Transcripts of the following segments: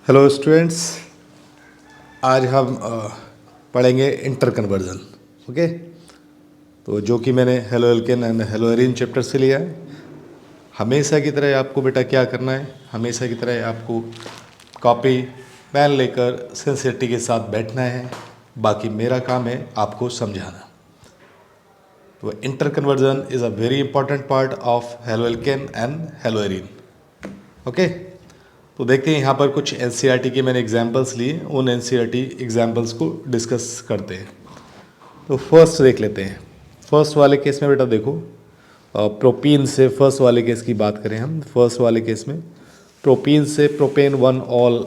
Hello students, आज हम पढ़ेंगे इंटर कन्वर्जन। ओके, तो जो कि मैंने halo alkane and hello arene chapter से लिया है। हमेशा की तरह आपको बेटा क्या करना है, हमेशा की तरह आपको कॉपी पेन लेकर सिंसियरिटी के साथ बैठना है। बाकी मेरा काम है आपको समझाना। तो inter conversion is a very important part of halo alkane and hello arene. Okay, तो देखते हैं यहाँ पर कुछ एनसीईआरटी के मैंने एग्जाम्पल्स लिए, उन एनसीईआरटी एग्जाम्पल्स को डिस्कस करते हैं। तो फर्स्ट देख लेते हैं। फर्स्ट वाले केस में बेटा देखो, प्रोपीन से फर्स्ट वाले केस की बात करें हम। फर्स्ट वाले केस में प्रोपीन से प्रोपेन वन ऑल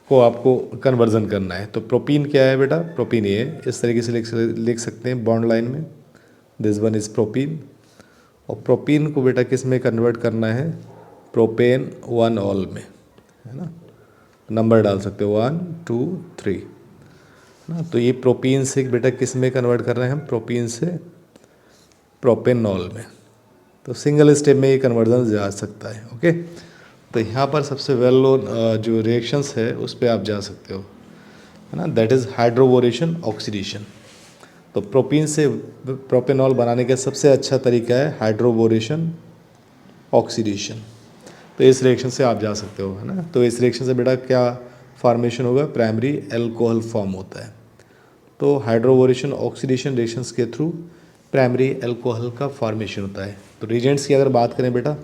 को आपको कन्वर्जन करना है। तो प्रोपीन क्या है बेटा? प्रोपीन ये है, इस तरीके से लिख सकते हैं बॉन्ड लाइन में, दिस वन इज़ प्रोपीन। और प्रोपीन को बेटा किस में कन्वर्ट करना है? प्रोपेन वन ऑल में, है ना। नंबर डाल सकते हो 1 2 3 ना। तो ये प्रोपीन से बेटा किस में कन्वर्ट कर रहे हैं हम? प्रोपीन से प्रोपेनॉल में। तो सिंगल स्टेप में ये कन्वर्जन जा सकता है। ओके, तो यहाँ पर सबसे वेल नोन जो रिएक्शंस है उस पर आप जा सकते हो, है ना। That is hydroboration oxidation. तो प्रोपीन से प्रोपेनॉल बनाने का सबसे अच्छा तरीका है हाइड्रोबोरेशन ऑक्सीडेशन। तो इस रिएक्शन से आप जा सकते हो, है ना। तो इस रिएक्शन से बेटा क्या फॉर्मेशन होगा? प्राइमरी एल्कोहल फॉर्म होता है। तो हाइड्रोबोरेशन ऑक्सीडेशन रिएक्शंस के थ्रू प्राइमरी एल्कोहल का फॉर्मेशन होता है। तो रिजेंट्स की अगर बात करें बेटा,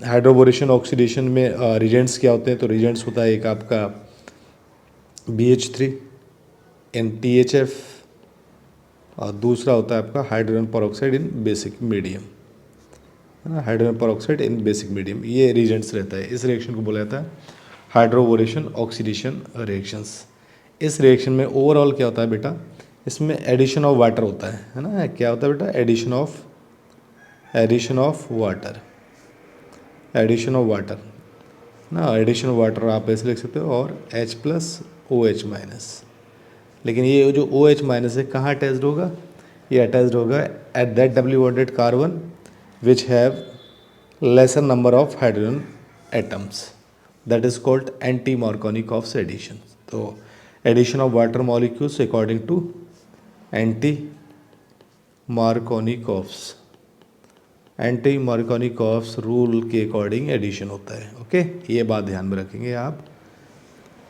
हाइड्रोबोरेशन ऑक्सीडेशन में रिजेंट्स क्या होते हैं? तो रिजेंट्स होता है एक आपका BH3 NTHF, और दूसरा होता है आपका हाइड्रोजन पेरोक्साइड इन बेसिक मीडियम, है ना। हाइड्रोजन पेरोक्साइड इन बेसिक मीडियम, ये रिजेंट्स रहता है। इस रिएक्शन को बोला जाता है हाइड्रोबोरेशन ऑक्सीडेशन रिएक्शंस। इस रिएक्शन में ओवरऑल क्या होता है बेटा? इसमें एडिशन ऑफ वाटर होता है ना। क्या होता है बेटा? एडिशन ऑफ वाटर ना। एडिशन ऑफ वाटर आप ऐसे लिख सकते हो, और H+OH-। लेकिन ये जो OH- है कहाँ अटैच्ड होगा? ये अटैच्ड होगा at that W bonded carbon which have lesser number of hydrogen atoms, that is called anti-Markovnikov's addition. तो addition of water molecules according to anti-Markovnikov's rule के अकॉर्डिंग एडिशन होता है। ओके, ये बात ध्यान में रखेंगे आप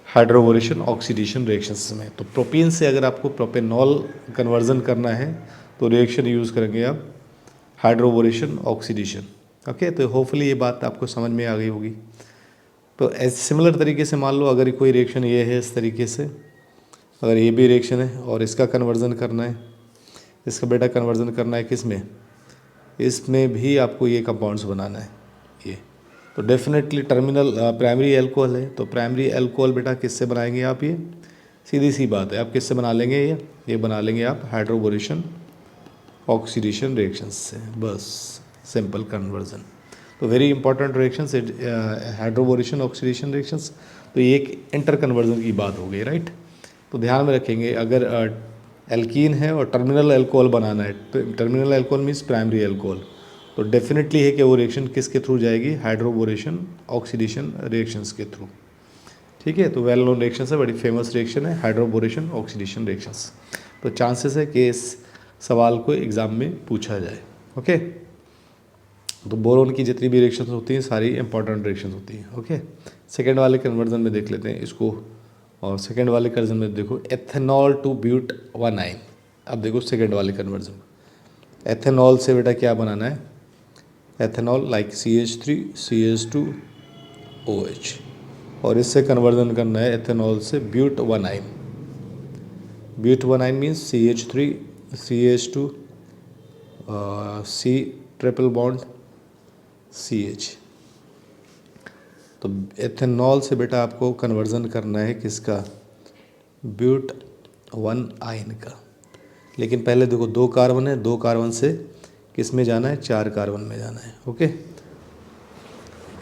हाइड्रोबोरेशन ऑक्सीडेशन रिएक्शंस में। तो प्रोपीन से अगर आपको प्रोपेनॉल कन्वर्जन करना है तो रिएक्शन यूज़ करेंगे आप हाइड्रोबोरेशन ऑक्सीडेशन। ओके, तो होपफुली ये बात आपको समझ में आ गई होगी। तो सिमिलर तरीके से मान लो अगर कोई रिएक्शन ये है इस तरीके से, अगर ये भी रिएक्शन है और इसका कन्वर्जन करना है, इसका बेटा कन्वर्जन करना है किस में? इसमें भी आपको ये कंपाउंड्स बनाना है ये। तो डेफिनेटली टर्मिनल प्राइमरी एल्कोहल है, तो प्राइमरी एल्कोहल बेटा किससे बनाएंगे आप? ये सीधी सी बात है, आप किससे बना लेंगे? ये बना लेंगे आप हाइड्रोबोरेशन ऑक्सीडेशन रिएक्शंस से, बस सिंपल कन्वर्जन। तो very important reactions hydroboration oxidation reactions. तो ये एक इंटर कन्वर्जन की बात हो गई, राइट। तो ध्यान में रखेंगे अगर एल्कीन है और टर्मिनल एल्कोहल बनाना है, terminal alcohol means primary alcohol, तो डेफिनेटली है कि वो रिएक्शन किसके थ्रू जाएगी? हाइड्रोबोरेशन ऑक्सीडेशन रिएक्शंस के थ्रू। ठीक है, तो वेल नोन रिएक्शन है, बड़ी फेमस रिएक्शन है हाइड्रोबोरेशन ऑक्सीडेशन रिएक्शंस। तो चांसेस है कि इस सवाल को एग्ज़ाम में पूछा जाए। ओके, तो बोरोन की जितनी भी रिएक्शंस होती हैं सारी इंपॉर्टेंट रिएक्शंस होती हैं। ओके, सेकेंड वाले कन्वर्जन में देख लेते हैं इसको। और सेकेंड वाले कन्वर्जन में देखो एथेनॉल टू ब्यूट 1-9। अब देखो सेकेंड वाले कन्वर्जन, एथेनॉल से बेटा क्या बनाना है? एथेनॉल लाइक CH3 CH2OH, और इससे कन्वर्जन करना है एथेनॉल से but 1-9। But 1-9 means CH3 CH2 C triple bond CH। तो एथेनॉल से बेटा आपको कन्वर्जन करना है किसका? ब्यूट 1 आयन का। लेकिन पहले देखो 2 कार्बन है, 2 कार्बन से किस में जाना है? 4 कार्बन में जाना है। ओके,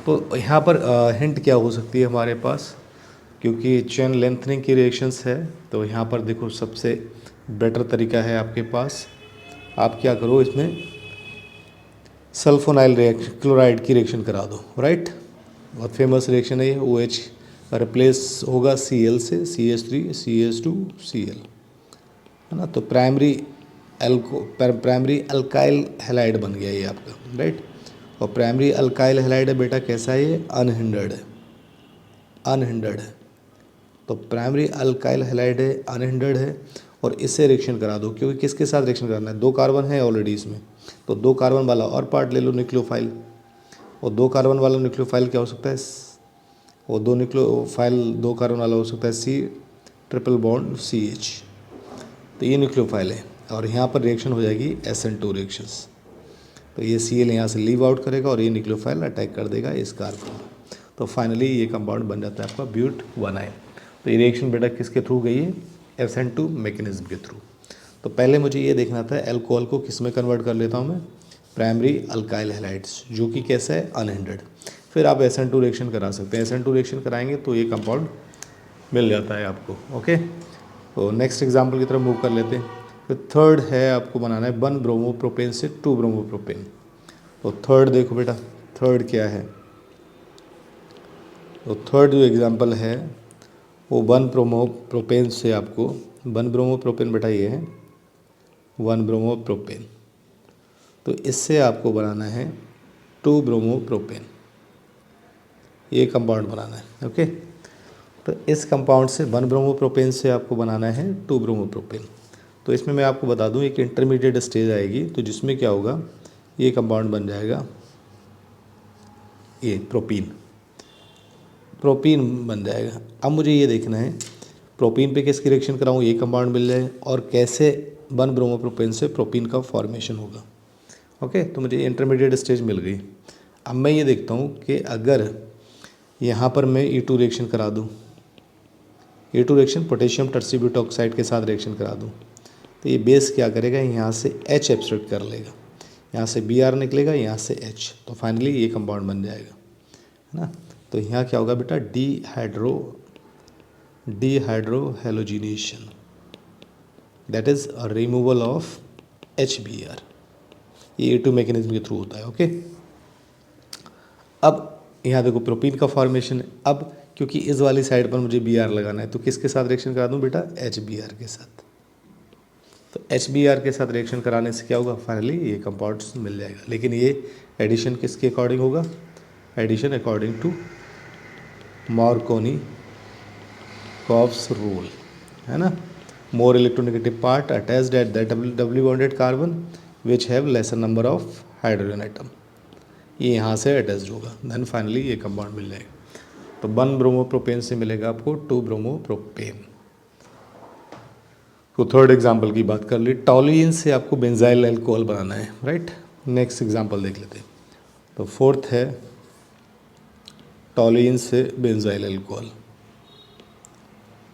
तो यहाँ पर हिंट क्या हो सकती है हमारे पास? क्योंकि चेन लेंथनिंग की रिएक्शंस है, तो यहाँ पर देखो सबसे बेटर तरीका है आपके पास, आप क्या करो इसमें सल्फोनाइल क्लोराइड की रिएक्शन करा दो, राइट। बहुत फेमस रिएक्शन है ये। OH रिप्लेस होगा Cl से, CH3 CH2 Cl, है ना। तो प्राइमरी अल्काइल हैलाइड बन गया ये आपका, राइट। और प्राइमरी अल्काइल हैलाइड है बेटा कैसा है ये, अनहिंडर्ड है, अनहिंडर्ड है। तो प्राइमरी अल्काइल हैलाइड है, अनहिंडर्ड है, और इससे रिएक्शन करा दो, क्योंकि किसके साथ रिएक्शन करना है, 2 कार्बन है ऑलरेडी इसमें, तो 2 कार्बन वाला और पार्ट ले लो न्यूक्लियोफाइल। और 2 कार्बन वाला न्यूक्लियोफाइल क्या हो सकता है, और 2 न्यूक्लियोफाइल 2 कार्बन वाला हो सकता है C∼CH। तो ये न्यूक्लियोफाइल है, और यहाँ पर रिएक्शन हो जाएगी SN2 रिएक्शंस। तो ये Cl यहाँ से लीव आउट करेगा और ये न्यूक्लियोफाइल अटैक कर देगा इस कार्बन। तो फाइनली ये कंपाउंड बन जाता है आपका ब्यूट-1 तो ये रिएक्शन बेटा किसके थ्रू गई है, SN2 मैकेनिज्म के थ्रू। तो पहले मुझे ये देखना था अल्कोहल को किस में कन्वर्ट कर लेता हूँ मैं, प्राइमरी अल्काइल हैलाइड्स, जो कि कैसा है, अनहिंडर्ड। फिर आप SN2 रिएक्शन करा सकते हैं, SN2 रिएक्शन कराएंगे तो ये कंपाउंड मिल जाता है आपको। ओके, तो नेक्स्ट एग्जाम्पल की तरफ मूव कर लेते हैं। फिर थर्ड है आपको बनाना है 1 ब्रोमोप्रोपेन से 2 ब्रोमोप्रोपेन। तो थर्ड देखो बेटा, थर्ड क्या है, तो थर्ड जो एग्जांपल है वो 1 ब्रोमोप्रोपेन से आपको 1 ब्रोमोप्रोपेन बेटा ये है 1 ब्रोमोप्रोपेन। तो इससे आपको बनाना है 2 ब्रोमोप्रोपेन, ये कंपाउंड बनाना है। ओके, तो इस कंपाउंड से 1 ब्रोमोप्रोपेन से आपको बनाना है 2 ब्रोमोप्रोपेन। तो इसमें मैं आपको बता दूं एक इंटरमीडिएट स्टेज आएगी, तो जिसमें क्या होगा, ये कंपाउंड बन जाएगा, ये प्रोपीन बन जाएगा। अब मुझे ये देखना है प्रोपीन पे किसकी रिएक्शन कराऊँ, ये कंपाउंड मिल जाए, और कैसे 1 ब्रोमोप्रोपेन से प्रोपीन का फॉर्मेशन होगा। ओके, तो मुझे इंटरमीडिएट स्टेज मिल गई। अब मैं ये देखता हूँ कि अगर यहाँ पर मैं E2 रिएक्शन करा दूँ, E2 रिएक्शन पोटेशियम टर्सीब्यूट ऑक्साइड के साथ रिएक्शन करा दूँ, तो ये बेस क्या करेगा, यहाँ से H एब्स्ट्रैक्ट कर लेगा, यहाँ से Br निकलेगा, यहाँ से H, तो फाइनली ये कंपाउंड बन जाएगा, है ना। तो यहाँ क्या होगा बेटा, dehydro halogenation, that is a removal of HBr। ये E2 मैकेनिज्म के थ्रू होता है। ओके, अब यहाँ देखो प्रोपीन का फॉर्मेशन है। अब क्योंकि इस वाली साइड पर मुझे Br लगाना है, तो किसके साथ रिएक्शन करा दूँ बेटा, HBr के साथ। तो HBr के साथ रिएक्शन कराने से क्या होगा, फाइनली ये कंपाउंड्स मिल जाएगा। लेकिन ये एडिशन किसके अकॉर्डिंग होगा, addition according to Markovnikov's rule, है ना। More electronegative part attached at that doubly bonded carbon which have lesser number of hydrogen atom, ये यहाँ से अटैच्ड होगा, देन फाइनली ये कंपाउंड मिल जाएगा। तो 1 ब्रोमोप्रोपेन से मिलेगा आपको 2 ब्रोमोप्रोपेन। तो थर्ड एग्जाम्पल की बात कर ली, टॉलुइन से आपको बेंजाइल अल्कोहल बनाना है, राइट। नेक्स्ट एग्जाम्पल देख लेते हैं। तो फोर्थ है टॉलुइन से बेंजाइल अल्कोहल।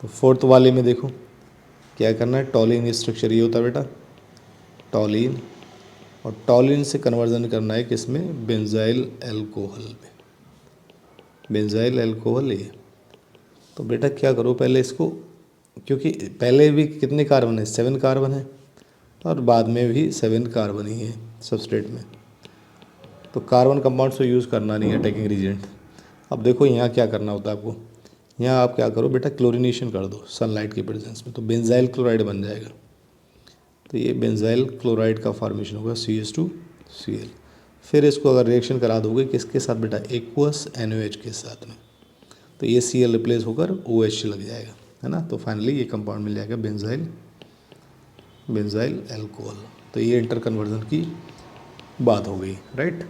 तो फोर्थ वाले में देखो क्या करना है, टॉलुइन स्ट्रक्चर ये होता है बेटा, टॉलुइन, और टॉलुइन से कन्वर्जन करना है किसमें, बेंजाइल अल्कोहल में, बेंजाइल अल्कोहल ये। तो बेटा क्या करो, पहले इसको, क्योंकि पहले भी कितने कार्बन है, 7 कार्बन है, और बाद में भी 7 कार्बन ही है सबस्ट्रेट में, तो कार्बन कंपाउंड्स को यूज़ करना नहीं है अटैकिंग रीजेंट। अब देखो यहाँ क्या करना होता है आपको, यहाँ आप क्या करो बेटा, क्लोरीनेशन कर दो सनलाइट के प्रेजेंस में, तो बेंजाइल क्लोराइड बन जाएगा। तो ये बेंजाइल क्लोराइड का फॉर्मेशन होगा CH2Cl। फिर इसको अगर रिएक्शन करा दोगे किसके साथ बेटा, एक्वस NaOH के साथ में, तो ये Cl रिप्लेस होकर OH लग जाएगा, है ना। तो फाइनली ये कंपाउंड मिल जाएगा बेंजाइल अल्कोहल। तो ये इंटर कन्वर्जन की बात हो गई, राइट।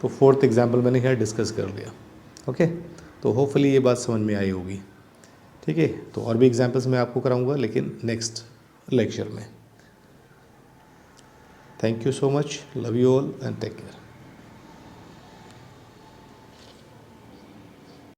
तो फोर्थ एग्जांपल मैंने यहाँ डिस्कस कर लिया। ओके, तो होपफुली ये बात समझ में आई होगी, ठीक है। तो और भी एग्जांपल्स मैं आपको कराऊंगा, लेकिन नेक्स्ट लेक्चर में। Thank you so much, love you all and take care.